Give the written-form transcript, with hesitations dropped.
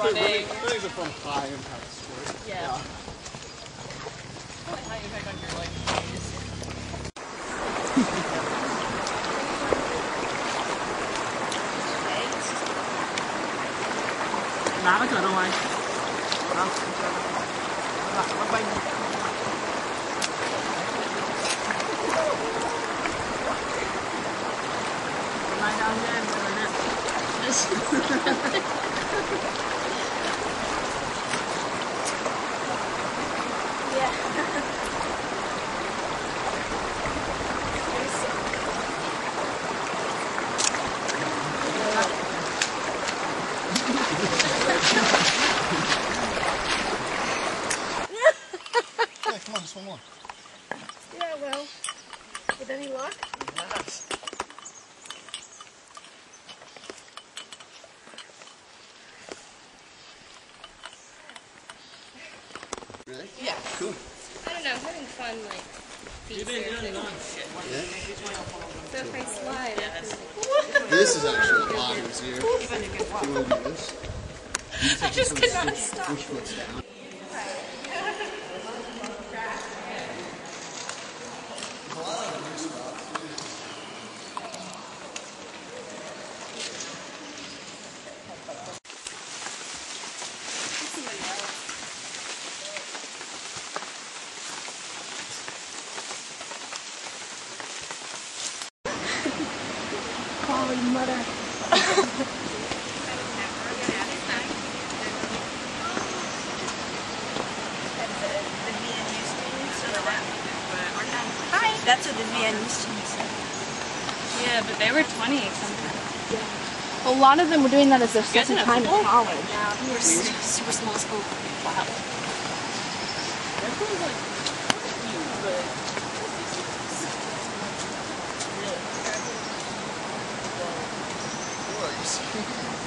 running. Things are from high impact sport. Yeah. High impact on your like face. Đá nó trượt đâu mày? Đâu? Nó bay. Mai down there, Yeah. Hey, come on, just one more. Yeah, well, with any luck. Yes. Really? Yeah. Cool. I don't know, I'm having fun, like, feet surfing. Yeah. So if I slide, This is actually a lot easier. You want to do this? I just cannot stop. Push foot's down. Holy mother. Hi. That's what the Viennese students said. Yeah, but they were 20 something. A lot of them were doing that as their second know time in people? college. Yeah, we were super small school. Wow. That was like huge, but What are you saying?